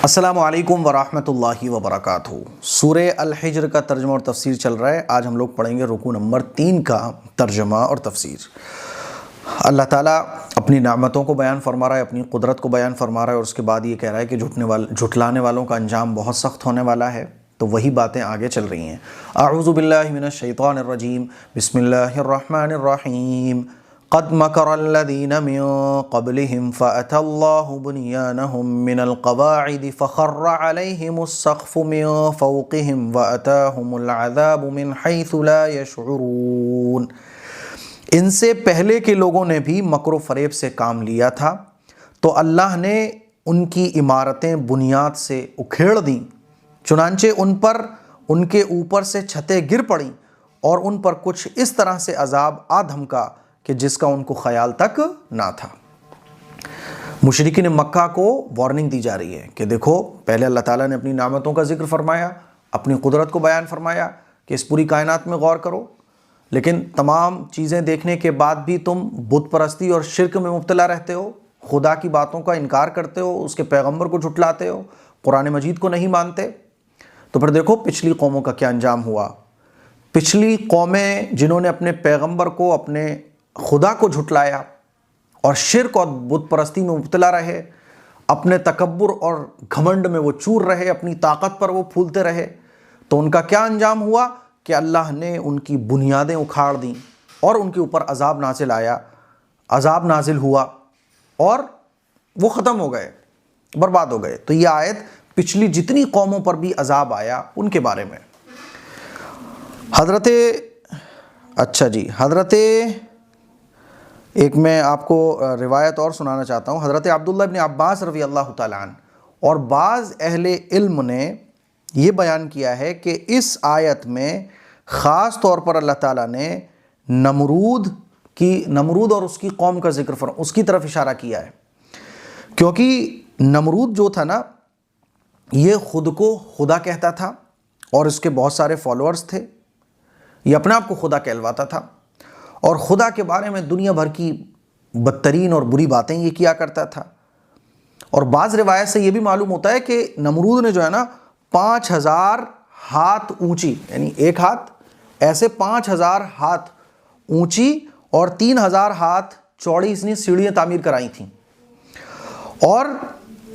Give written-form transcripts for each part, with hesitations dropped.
السلام علیکم ورحمۃ اللہ وبرکاتہ۔ سورہ الحجر کا ترجمہ اور تفسیر چل رہا ہے۔ آج ہم لوگ پڑھیں گے رکوع نمبر 3 کا ترجمہ اور تفسیر۔ اللہ تعالیٰ اپنی نعمتوں کو بیان فرما رہا ہے، اپنی قدرت کو بیان فرما رہا ہے، اور اس کے بعد یہ کہہ رہا ہے کہ جھٹلانے والوں کا انجام بہت سخت ہونے والا ہے۔ تو وہی باتیں آگے چل رہی ہیں۔ اعوذ باللہ من الشیطان الرجیم، بسم اللہ الرحمن الرحیم۔ قد مکر الذین من قبلہم فأتی اللہ بنیانہم من القواعد فخر علیہم السقف من فوقہم وأتاہم العذاب من حیث لا یشعرون۔ ان سے پہلے کے لوگوں نے بھی مکر و فریب سے کام لیا تھا، تو اللہ نے ان کی عمارتیں بنیاد سے اکھیڑ دیں، چنانچہ ان کے اوپر سے چھتیں گر پڑیں، اور ان پر کچھ اس طرح سے عذاب آ دھمکا کہ جس کا ان کو خیال تک نہ تھا۔ مشرکین مکہ کو وارننگ دی جا رہی ہے کہ دیکھو، پہلے اللہ تعالیٰ نے اپنی نعمتوں کا ذکر فرمایا، اپنی قدرت کو بیان فرمایا کہ اس پوری کائنات میں غور کرو، لیکن تمام چیزیں دیکھنے کے بعد بھی تم بت پرستی اور شرک میں مبتلا رہتے ہو، خدا کی باتوں کا انکار کرتے ہو، اس کے پیغمبر کو جھٹلاتے ہو، قرآن مجید کو نہیں مانتے۔ تو پھر دیکھو پچھلی قوموں کا کیا انجام ہوا۔ پچھلی قومیں جنہوں نے اپنے پیغمبر کو، اپنے خدا کو جھٹلایا اور شرک اور بت پرستی میں مبتلا رہے، اپنے تکبر اور گھمنڈ میں وہ چور رہے، اپنی طاقت پر وہ پھولتے رہے، تو ان کا کیا انجام ہوا کہ اللہ نے ان کی بنیادیں اکھاڑ دیں اور ان کے اوپر عذاب نازل ہوا اور وہ ختم ہو گئے، برباد ہو گئے۔ تو یہ آیت پچھلی جتنی قوموں پر بھی عذاب آیا ان کے بارے میں۔ حضرت ایک میں آپ کو روایت اور سنانا چاہتا ہوں۔ حضرت عبداللہ ابن عباس رضی اللہ تعالیٰ عنہ اور بعض اہل علم نے یہ بیان کیا ہے کہ اس آیت میں خاص طور پر اللہ تعالیٰ نے نمرود اور اس کی قوم کا ذکر اس کی طرف اشارہ کیا ہے، کیونکہ نمرود جو تھا نا، یہ خود کو خدا کہتا تھا اور اس کے بہت سارے فالوورز تھے، یہ اپنے آپ کو خدا کہلواتا تھا، اور خدا کے بارے میں دنیا بھر کی بدترین اور بری باتیں یہ کیا کرتا تھا۔ اور بعض روایت سے یہ بھی معلوم ہوتا ہے کہ نمرود نے جو ہے نا 5000 ہاتھ اونچی، یعنی ایک ہاتھ ایسے 5000 ہاتھ اونچی اور 3000 ہاتھ چوڑی اس نے سیڑھیاں تعمیر کرائی تھیں، اور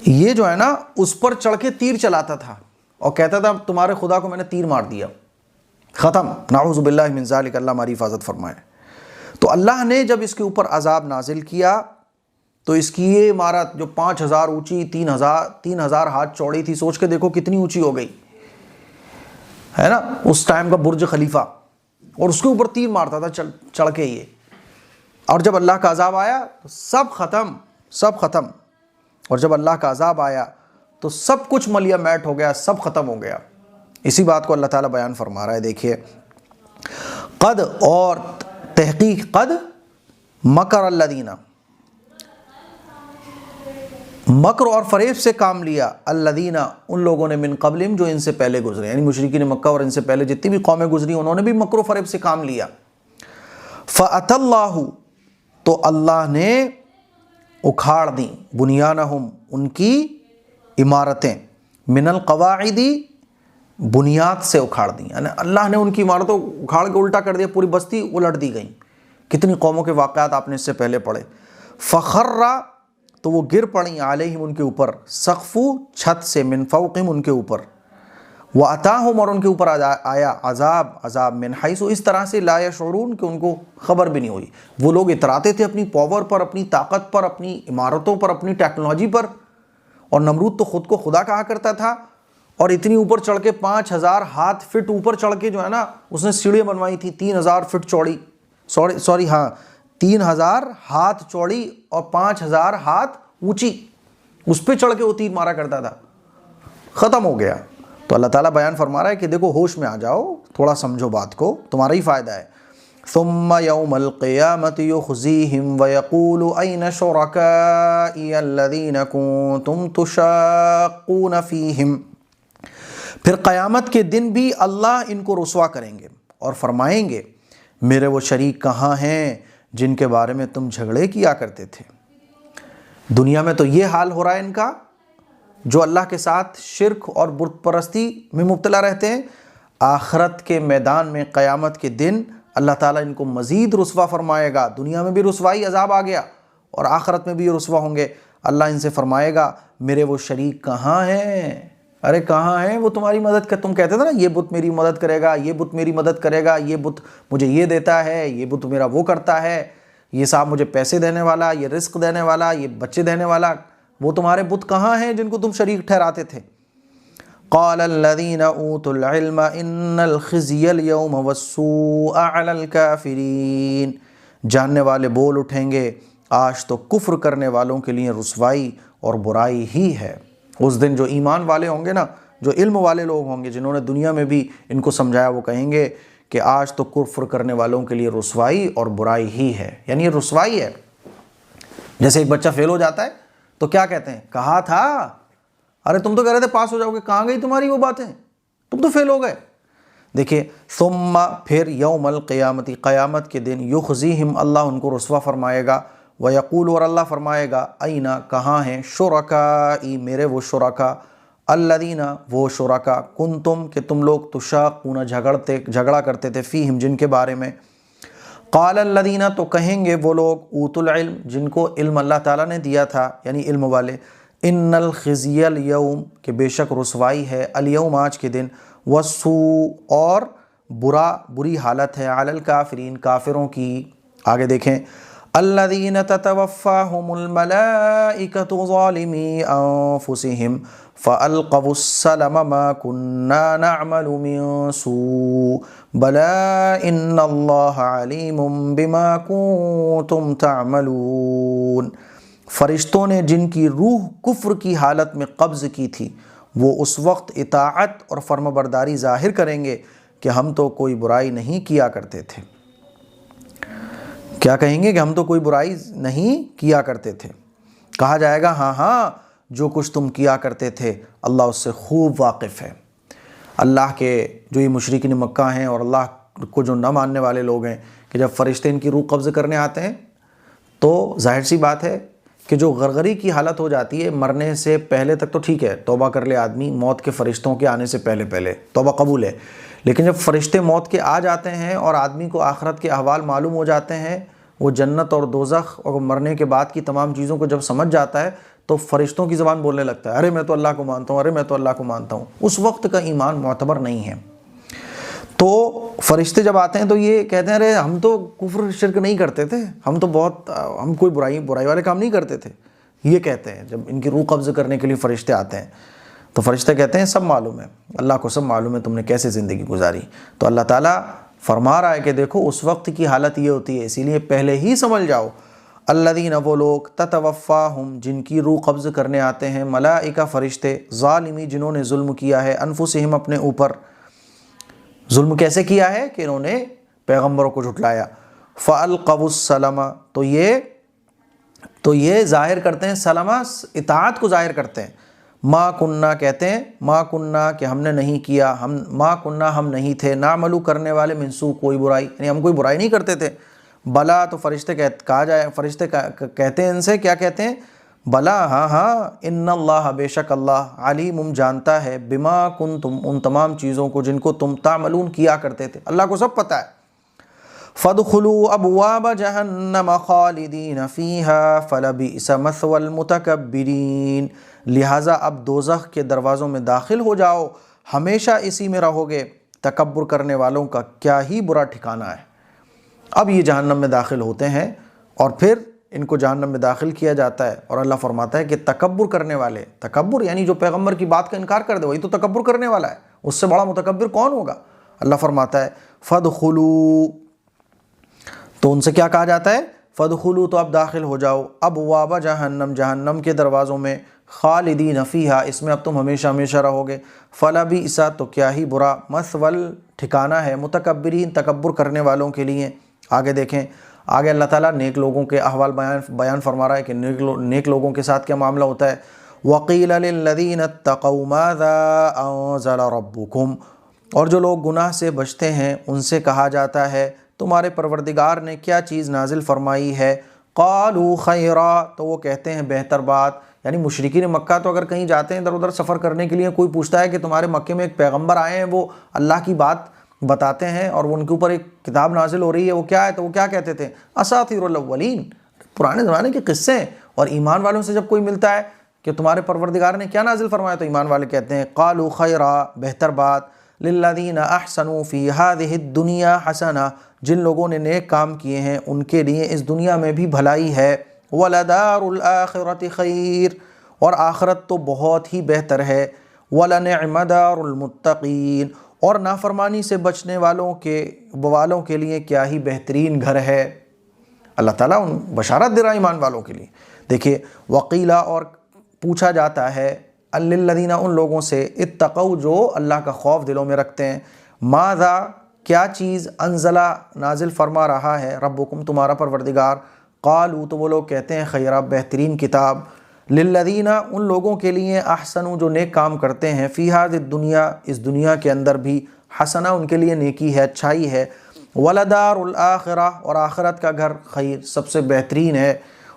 یہ جو ہے نا اس پر چڑھ کے تیر چلاتا تھا اور کہتا تھا تمہارے خدا کو میں نے تیر مار دیا، ختم، نعوذ باللہ من ذالک، اللہ ہماری حفاظت فرمائے۔ تو اللہ نے جب اس کے اوپر عذاب نازل کیا تو اس کی یہ عمارت جو 5000 اونچی، 3000 ہاتھ چوڑی تھی، سوچ کے دیکھو کتنی اونچی ہو گئی ہے نا، اس ٹائم کا برج خلیفہ، اور اس کے اوپر تیر مارتا تھا چڑھ کے یہ، اور جب اللہ کا عذاب آیا تو سب ختم، اور جب اللہ کا عذاب آیا تو سب کچھ ملیا میٹ ہو گیا، سب ختم ہو گیا۔ اسی بات کو اللہ تعالیٰ بیان فرما رہا ہے، دیکھیے، قد اور تحقیق، قد مکر الذین، مکر اور فریب سے کام لیا، الذین، ان لوگوں نے، من قبلہم، جو ان سے پہلے گزرے، یعنی مشرکین مکہ اور ان سے پہلے جتنی بھی قومیں گزری انہوں نے بھی مکر و فریب سے کام لیا۔ فأتی اللہ، تو اللہ نے اکھاڑ دیں، بنیانہم، ان کی عمارتیں، من القواعد، بنیاد سے اکھاڑ دیں، یعنی اللہ نے ان کی عمارتوں اکھاڑ کے الٹا کر دیا، پوری بستی الٹ دی گئی۔ کتنی قوموں کے واقعات آپ نے اس سے پہلے پڑھے۔ فخر، تو وہ گر پڑیں، علیہم، ان کے اوپر، سقف، چھت سے، من فوقہم، ان کے اوپر، واتاہم، اور ان کے اوپر آیا عذاب، من حیث، اس طرح سے، لا یشعرون، کہ ان کو خبر بھی نہیں ہوئی۔ وہ لوگ اتراتے تھے اپنی پاور پر، اپنی طاقت پر، اپنی عمارتوں پر، اپنی ٹیکنالوجی پر، اور نمرود تو خود کو خدا کہا کرتا تھا، اور اتنی اوپر چڑھ کے 5000 ہاتھ فٹ اوپر چڑھ کے جو ہے نا اس نے سیڑھیاں بنوائی تھی 3000 فٹ چوڑی، 3000 ہاتھ چوڑی اور 5000 ہاتھ اونچی، اس پہ چڑھ کے وہ تیر مارا کرتا تھا، ختم ہو گیا۔ تو اللہ تعالیٰ بیان فرما رہا ہے کہ دیکھو ہوش میں آ جاؤ، تھوڑا سمجھو بات کو، تمہارا ہی فائدہ ہے۔ ثم یوم القیامة یخزیہم ویقول این شرکائی الذین کنتم تشاقون فیہم، پھر قیامت کے دن بھی اللہ ان کو رسوا کریں گے اور فرمائیں گے میرے وہ شریک کہاں ہیں جن کے بارے میں تم جھگڑے کیا کرتے تھے۔ دنیا میں تو یہ حال ہو رہا ہے ان کا، جو اللہ کے ساتھ شرک اور بت پرستی میں مبتلا رہتے ہیں، آخرت کے میدان میں قیامت کے دن اللہ تعالیٰ ان کو مزید رسوا فرمائے گا۔ دنیا میں بھی رسوائی عذاب آ گیا اور آخرت میں بھی یہ رسوا ہوں گے۔ اللہ ان سے فرمائے گا میرے وہ شریک کہاں ہیں؟ ارے کہاں ہیں وہ تمہاری مدد کر؟ تم کہتے تھے نا یہ بت میری مدد کرے گا، یہ بت میری مدد کرے گا، یہ بت مجھے یہ دیتا ہے، یہ بت میرا وہ کرتا ہے، یہ صاحب مجھے پیسے دینے والا، یہ رزق دینے والا، یہ بچے دینے والا، وہ تمہارے بت کہاں ہیں جن کو تم شریک ٹھہراتے تھے؟ قال الذين اوتوا العلم ان الخزي اليوم والسوء على الكافرين، جاننے والے بول اٹھیں گے آج تو کفر کرنے والوں کے لیے رسوائی اور برائی ہی ہے۔ اس دن جو ایمان والے ہوں گے نا، جو علم والے لوگ ہوں گے، جنہوں نے دنیا میں بھی ان کو سمجھایا، وہ کہیں گے کہ آج تو کفر کرنے والوں کے لیے رسوائی اور برائی ہی ہے۔ یعنی یہ رسوائی ہے۔ جیسے ایک بچہ فیل ہو جاتا ہے تو کیا کہتے ہیں؟ کہا تھا، ارے تم تو کہہ رہے تھے پاس ہو جاؤ گے، کہاں گئی تمہاری وہ باتیں، تم تو فیل ہو گئے۔ دیکھیں ثم پھر یوم القیامتی، قیامت کے دن، یخزیہم اللہ ان کو رسوا فرمائے گا، ویقول اور اللہ فرمائے گا اینا کہاں ہیں، شرکائی میرے وہ شرکا، الذین وہ شرکا کنتم کہ تم لوگ تشاقون جھگڑا کرتے تھے، فیہم جن کے بارے میں۔ قال الذین تو کہیں گے وہ لوگ اوتوا العلم جن کو علم اللہ تعالیٰ نے دیا تھا، یعنی علم والے، ان الخزی الیوم کہ بے شک رسوائی ہے، الیوم آج کے دن، والسوء اور بری حالت ہے، علی الکافرین کافروں کی۔ آگے دیکھیں الذین تتوفاہم الملائکۃ ظالمی انفسہم فألقوا السلم ما كنا نعمل من سوء بلی ان اللہ علیم بما کنتم تعملون۔ فرشتوں نے جن کی روح کفر کی حالت میں قبض کی تھی، وہ اس وقت اطاعت اور فرمانبرداری ظاہر کریں گے کہ ہم تو کوئی برائی نہیں کیا کرتے تھے۔ کیا کہیں گے؟ کہ ہم تو کوئی برائی نہیں کیا کرتے تھے۔ کہا جائے گا ہاں ہاں جو کچھ تم کیا کرتے تھے اللہ اس سے خوب واقف ہے۔ اللہ کے جو یہ مشرکین مکہ ہیں اور اللہ کو جو نہ ماننے والے لوگ ہیں، کہ جب فرشتے ان کی روح قبض کرنے آتے ہیں تو ظاہر سی بات ہے کہ جو غرغری کی حالت ہو جاتی ہے، مرنے سے پہلے تک تو ٹھیک ہے، توبہ کر لے آدمی، موت کے فرشتوں کے آنے سے پہلے توبہ قبول ہے، لیکن جب فرشتے موت کے آ جاتے ہیں اور آدمی کو آخرت کے احوال معلوم ہو جاتے ہیں، وہ جنت اور دوزخ اور مرنے کے بعد کی تمام چیزوں کو جب سمجھ جاتا ہے تو فرشتوں کی زبان بولنے لگتا ہے، ارے میں تو اللہ کو مانتا ہوں، ارے میں تو اللہ کو مانتا ہوں۔ اس وقت کا ایمان معتبر نہیں ہے۔ تو فرشتے جب آتے ہیں تو یہ کہتے ہیں ارے ہم تو کفر شرک نہیں کرتے تھے، ہم کوئی برائی والے کام نہیں کرتے تھے، یہ کہتے ہیں جب ان کی روح قبض کرنے کے لیے فرشتے آتے ہیں۔ تو فرشتے کہتے ہیں سب معلوم ہے، اللہ کو سب معلوم ہے تم نے کیسے زندگی گزاری۔ تو اللہ تعالیٰ فرما رہا ہے کہ دیکھو اس وقت کی حالت یہ ہوتی ہے، اسی لیے پہلے ہی سمجھ جاؤ، الذین وہ لوگ تتوفاہم جن کی روح قبض کرنے آتے ہیں، ملائکہ فرشتے، ظالمی جنہوں نے ظلم کیا ہے، انفسہم اپنے اوپر۔ ظلم کیسے کیا ہے؟ کہ انہوں نے پیغمبروں کو جھٹلایا۔ فَأَلْقَوُا السَّلَمَ تو یہ ظاہر کرتے ہیں، سلمہ اطاعت کو ظاہر کرتے ہیں۔ ما کننا کہتے ہیں ما کننا کہ ہم نے نہیں کیا، ما کننا ہم نہیں تھے، نعملو کرنے والے، من سوء کوئی برائی، یعنی ہم کوئی برائی نہیں کرتے تھے۔ بلا تو فرشتے فرشتے کہتے ہیں ان سے، کیا کہتے ہیں؟ بلا ہاں ہاں، ان اللہ بے شک اللہ، علیم جانتا ہے، بما کنتم ان تمام چیزوں کو جن کو تم تعملون کیا کرتے تھے، اللہ کو سب پتہ ہے۔ فادخلوا ابواب جہنم خالدین فیہا فلبئس مثوى المتکبرین، لہٰذا اب دوزخ کے دروازوں میں داخل ہو جاؤ، ہمیشہ اسی میں رہو گے، تکبر کرنے والوں کا کیا ہی برا ٹھکانہ ہے۔ اب یہ جہنم میں داخل ہوتے ہیں اور پھر ان کو جہنم میں داخل کیا جاتا ہے، اور اللہ فرماتا ہے کہ تکبر کرنے والے، تکبر یعنی جو پیغمبر کی بات کا انکار کر دے وہی تو تکبر کرنے والا ہے، اس سے بڑا متکبر کون ہوگا؟ اللہ فرماتا ہے فادخلوا، تو ان سے کیا کہا جاتا ہے؟ فادخلوا تو اب داخل ہو جاؤ، ابواب جہنم جہنم کے دروازوں میں، خالدین فیہا اس میں اب تم ہمیشہ ہمیشہ رہو گے، فلبئس تو کیا ہی برا، مثوى ٹھکانہ ہے، متکبرین تکبر کرنے والوں کے لیے۔ آگے دیکھیں، آگے اللہ تعالیٰ نیک لوگوں کے احوال بیان فرما رہا ہے کہ نیک لوگوں کے ساتھ کیا معاملہ ہوتا ہے۔ وَقِيلَ لِلَّذِينَ اتَّقَوْا مَاذَا أَنزَلَ رَبُّكُمْ، اور جو لوگ گناہ سے بچتے ہیں ان سے کہا جاتا ہے تمہارے پروردگار نے کیا چیز نازل فرمائی ہے۔ قالوا خیرا، تو وہ کہتے ہیں بہتر بات، یعنی مشرکین مکہ تو اگر کہیں جاتے ہیں ادھر ادھر سفر کرنے کے لیے، کوئی پوچھتا ہے کہ تمہارے مکے میں ایک پیغمبر آئے ہیں، وہ اللہ کی بات بتاتے ہیں اور ان کے اوپر ایک کتاب نازل ہو رہی ہے، وہ کیا ہے؟ تو وہ کیا کہتے تھے؟ اساطیر الاولین، پرانے زمانے کے قصے ہیں۔ اور ایمان والوں سے جب کوئی ملتا ہے کہ تمہارے پروردگار نے کیا نازل فرمایا، تو ایمان والے کہتے ہیں قالوا خیرا، بہتر بات، للذین احسنوا فی ہذہ الدنیا حسنہ، جن لوگوں نے نیک کام کیے ہیں ان کے لیے اس دنیا میں بھی بھلائی ہے، ولدار الآخرۃ خیر، اور آخرت تو بہت ہی بہتر ہے، ولنعم دار المتقین، اور نافرمانی سے بچنے والوں کے لیے کیا ہی بہترین گھر ہے۔ اللہ تعالیٰ ان بشارت دے رہا ہے ایمان والوں کے لیے۔ دیکھیے وقیلا، اور پوچھا جاتا ہے، للذین، ان لوگوں سے، اتقوا، جو اللہ کا خوف دلوں میں رکھتے ہیں، ماذا، کیا چیز، انزلہ، نازل فرما رہا ہے، ربکم، تمہارا پروردگار، قالوا، تو وہ لوگ کہتے ہیں خیرا، بہترین کتاب، للذین، ان لوگوں کے لیے، احسنوا، جو نیک کام کرتے ہیں، فی ہذہ الدنیا، اس دنیا کے اندر بھی، حسنہ، ان کے لیے نیکی ہے، اچھائی ہے، ولدار الآخرہ، اور آخرت کا گھر، خیر، سب سے بہترین ہے،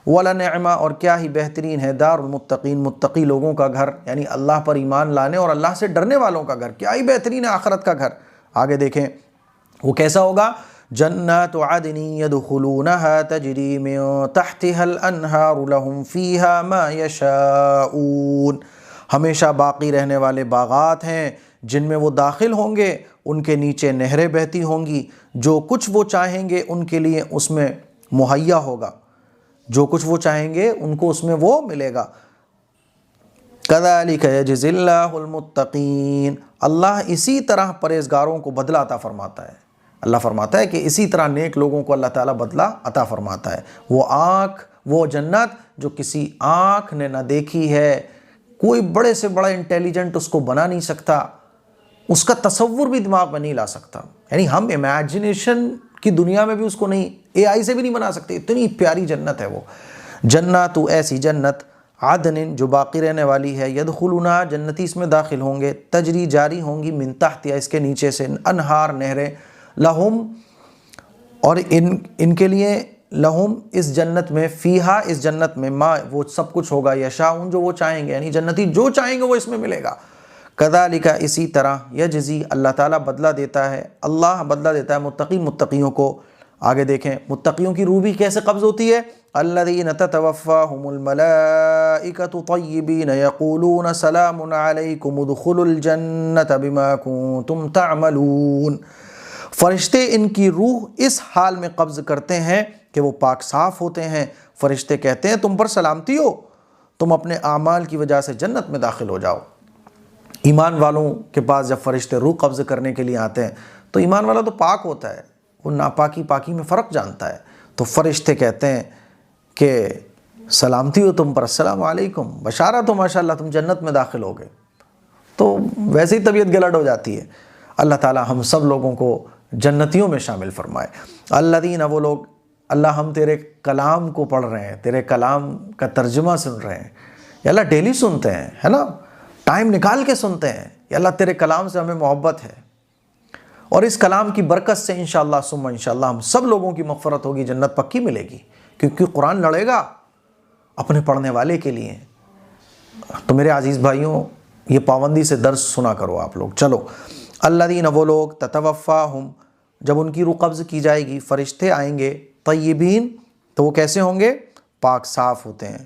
ولنعم، اور کیا ہی بہترین ہے، دار المتقین، متقی لوگوں کا گھر، یعنی اللہ پر ایمان لانے اور اللہ سے ڈرنے والوں کا گھر، کیا ہی بہترین ہے آخرت کا گھر۔ آگے دیکھیں وہ کیسا ہوگا، جنات عدن يدخلونها تجری من تحتها الانہار لهم فیہا ما یشاؤون، ہمیشہ باقی رہنے والے باغات ہیں جن میں وہ داخل ہوں گے، ان کے نیچے نہریں بہتی ہوں گی، جو کچھ وہ چاہیں گے ان کے لیے اس میں مہیا ہوگا، جو کچھ وہ چاہیں گے ان کو اس میں وہ ملے گا۔ کذالک یجزی اللہ المتقین، اللہ اسی طرح پرہیزگاروں کو بدلہ عطا فرماتا ہے۔ اللہ فرماتا ہے کہ اسی طرح نیک لوگوں کو اللہ تعالیٰ بدلہ عطا فرماتا ہے۔ وہ جنت جو کسی آنکھ نے نہ دیکھی ہے، کوئی بڑے سے بڑا انٹیلیجنٹ اس کو بنا نہیں سکتا، اس کا تصور بھی دماغ میں نہیں لا سکتا، یعنی ہم امیجنیشن کی دنیا میں بھی اس کو نہیں، اے آئی سے بھی نہیں بنا سکتے، اتنی پیاری جنت ہے وہ۔ جنات، ایسی جنت، عدن، جو باقی رہنے والی ہے، یدخلونہا، جنتی اس میں داخل ہوں گے، تجری، جاری ہوں گی، من تحتہا، اس کے نیچے سے، انہار، نہریں، لہم، اور ان کے لیے، لہم، اس جنت میں، فیہا، اس جنت میں، ما، وہ سب کچھ ہوگا، یشاؤن، جو وہ چاہیں گے، یعنی جنتی جو چاہیں گے وہ اس میں ملے گا۔ کذالک، اسی طرح، یجزی، اللہ تعالیٰ بدلہ دیتا ہے، اللہ بدلہ دیتا ہے متقیوں کو۔ آگے دیکھیں متقیوں کی روح بھی کیسے قبض ہوتی ہے، الذین تتوفاہم الملائکۃ طیبین یقولون سلام علیکم ادخلوا الجنۃ بما کنتم تعملون، فرشتے ان کی روح اس حال میں قبض کرتے ہیں کہ وہ پاک صاف ہوتے ہیں، فرشتے کہتے ہیں تم پر سلامتی ہو، تم اپنے اعمال کی وجہ سے جنت میں داخل ہو جاؤ۔ ایمان والوں کے پاس جب فرشتے روح قبض کرنے کے لیے آتے ہیں تو ایمان والا تو پاک ہوتا ہے، وہ ناپاکی پاکی میں فرق جانتا ہے، تو فرشتے کہتے ہیں کہ سلامتی ہو تم پر، السلام علیکم، بشارت ہو ماشاءاللہ تم جنت میں داخل ہو گئے، تو ویسے ہی طبیعت گلٹ ہو جاتی ہے۔ اللہ تعالیٰ ہم سب لوگوں کو جنتیوں میں شامل فرمائے۔ الذین، وہ لوگ، اللہ ہم تیرے کلام کو پڑھ رہے ہیں، تیرے کلام کا ترجمہ سن رہے ہیں، یا اللہ ڈیلی سنتے ہیں، ہے نا، ٹائم نکال کے سنتے ہیں، یا اللہ تیرے کلام سے ہمیں محبت ہے، اور اس کلام کی برکت سے انشاءاللہ ثم انشاءاللہ ہم سب لوگوں کی مغفرت ہوگی، جنت پکی ملے گی، کیونکہ قرآن لڑے گا اپنے پڑھنے والے کے لیے۔ تو میرے عزیز بھائیوں، یہ پابندی سے درس سنا کرو آپ لوگ۔ چلو، الذین، وہ لوگ، تتوفاہم، جب ان کی روح قبض کی جائے گی، فرشتے آئیں گے، طیبین، تو وہ کیسے ہوں گے، پاک صاف ہوتے ہیں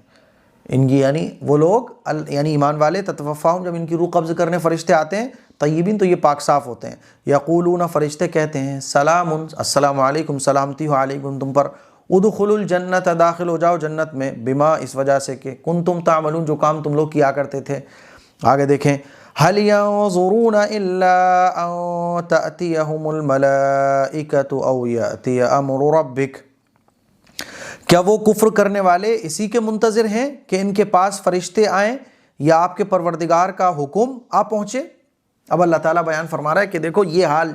ان کی، یعنی وہ لوگ، یعنی ایمان والے، تتوفاہم، جب ان کی روح قبض کرنے فرشتے آتے ہیں، طیبین، تو یہ پاک صاف ہوتے ہیں، یقولون، فرشتے کہتے ہیں، سلام، السلام علیکم، سلامتی ہو علیکم تم پر، ادخلوا الجنت، داخل ہو جاؤ جنت میں، بما، اس وجہ سے کہ کنتم تعملون، جو کام تم لوگ کیا کرتے تھے۔ آگے دیکھیں، هل ينظرون الا ان تأتيهم الملائکۃ او یأتی امر ربک، کیا وہ کفر کرنے والے اسی کے منتظر ہیں کہ ان کے پاس فرشتے آئیں یا آپ کے پروردگار کا حکم آ پہنچے؟ اب اللہ تعالیٰ بیان فرما رہا ہے کہ دیکھو یہ حال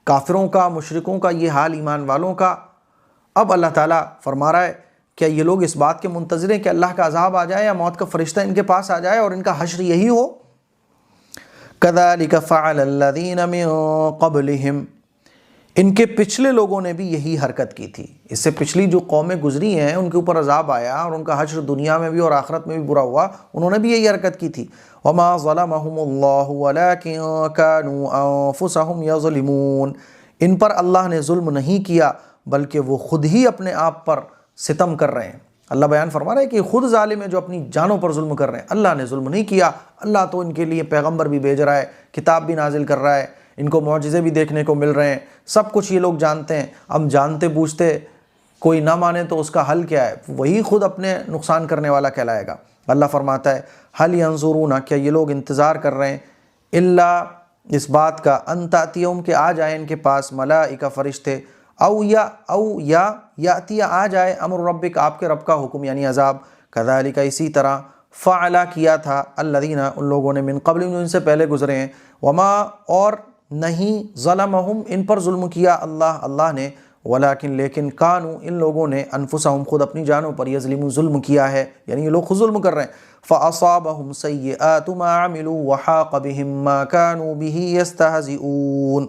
کافروں کا، مشرکوں کا، یہ حال ایمان والوں کا۔ اب اللہ تعالیٰ فرما رہا ہے کیا یہ لوگ اس بات کے منتظر ہیں کہ اللہ کا عذاب آ جائے یا موت کا فرشتہ ان کے پاس آ جائے اور ان کا حشر یہی ہو؟ کذالک فعل الذین من قبلہم، ان کے پچھلے لوگوں نے بھی یہی حرکت کی تھی، اس سے پچھلی جو قومیں گزری ہیں ان کے اوپر عذاب آیا اور ان کا حشر دنیا میں بھی اور آخرت میں بھی برا ہوا، انہوں نے بھی یہی حرکت کی تھی۔ وَمَا ظَلَمَهُمُ اللَّهُ وَلَكِنْ كَانُوا أَنفُسَهُمْ يَظْلِمُونَ، ان پر اللہ نے ظلم نہیں کیا بلکہ وہ خود ہی اپنے آپ پر ستم کر رہے ہیں۔ اللہ بیان فرما رہا ہے کہ خود ظالم ہے جو اپنی جانوں پر ظلم کر رہے ہیں، اللہ نے ظلم نہیں کیا۔ اللہ تو ان کے لیے پیغمبر بھی بھیج رہا ہے، کتاب بھی نازل کر رہا ہے، ان کو معجزے بھی دیکھنے کو مل رہے ہیں، سب کچھ یہ لوگ جانتے ہیں۔ اب جانتے بوجھتے کوئی نہ مانے تو اس کا حل کیا ہے؟ وہی خود اپنے نقصان کرنے والا کہلائے گا۔ اللہ فرماتا ہے هل ينظرون، کیا یہ لوگ انتظار کر رہے ہیں، الا اس بات کا ان تأتیہم کہ آ جائیں ان کے پاس ملائکہ فرشتے، او یا یاتی آ جائے امر ربک آپ کے رب کا حکم یعنی عذاب، کذالک اسی طرح فعلا کیا تھا الذین ان لوگوں نے من قبل جو ان سے پہلے گزرے ہیں، وما اور نہیں ظلمہم ان پر ظلم کیا اللہ نے، ولیکن لیکن کانوا ان لوگوں نے انفسہم خود اپنی جانوں پر یظلمون ظلم کیا ہے، یعنی یہ لوگ خود ظلم کر رہے ہیں۔ فاصابہم سیئات ما عملوا وحاق بہم ما کانوا بہ یستہزئون،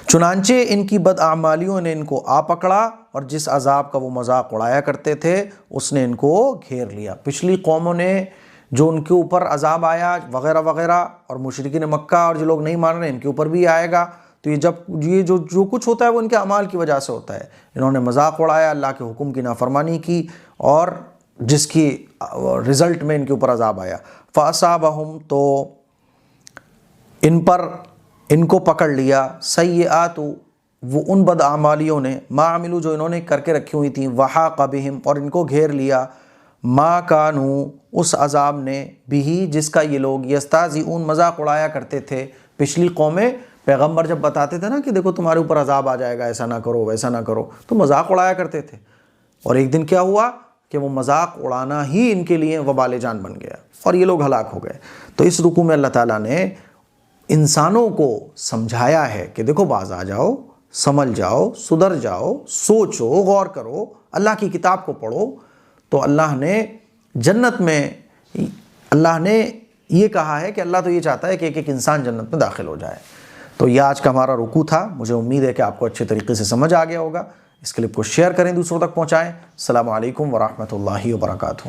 چنانچہ ان کی بداعمالیوں نے ان کو آ پکڑا اور جس عذاب کا وہ مذاق اڑایا کرتے تھے اس نے ان کو گھیر لیا۔ پچھلی قوموں نے جو ان کے اوپر عذاب آیا وغیرہ وغیرہ، اور مشرکین مکہ اور جو لوگ نہیں مان رہے ان کے اوپر بھی آئے گا، تو یہ جو کچھ ہوتا ہے وہ ان کے اعمال کی وجہ سے ہوتا ہے۔ انہوں نے مذاق اڑایا، اللہ کے حکم کی نافرمانی کی، اور جس کی رزلٹ میں ان کے اوپر عذاب آیا۔ فاصابہم تو ان کو پکڑ لیا، سیئات وہ ان بداعمالیوں نے، ما عملوا جو انہوں نے کر کے رکھی ہوئی تھیں، وحاق بہم اور ان کو گھیر لیا، ما کانوا اس عذاب نے، بھی جس کا یہ لوگ یستہزئون مذاق اڑایا کرتے تھے۔ پچھلی قومیں پیغمبر جب بتاتے تھے نا کہ دیکھو تمہارے اوپر عذاب آ جائے گا، ایسا نہ کرو ویسا نہ کرو، تو مذاق اڑایا کرتے تھے، اور ایک دن کیا ہوا کہ وہ مذاق اڑانا ہی ان کے لیے وبال جان بن گیا اور یہ لوگ ہلاک ہو گئے۔ تو اس رکوع میں اللہ تعالیٰ نے انسانوں کو سمجھایا ہے کہ دیکھو باز آ جاؤ، سمجھ جاؤ، سدھر جاؤ، سوچو، غور کرو، اللہ کی کتاب کو پڑھو۔ تو اللہ نے جنت میں، اللہ نے یہ کہا ہے کہ اللہ تو یہ چاہتا ہے کہ ایک ایک انسان جنت میں داخل ہو جائے۔ تو یہ آج کا ہمارا رکوع تھا، مجھے امید ہے کہ آپ کو اچھے طریقے سے سمجھ آ گیا ہوگا۔ اس کلپ کو شیئر کریں، دوسروں تک پہنچائیں۔ السلام علیکم ورحمۃ اللہ وبرکاتہ۔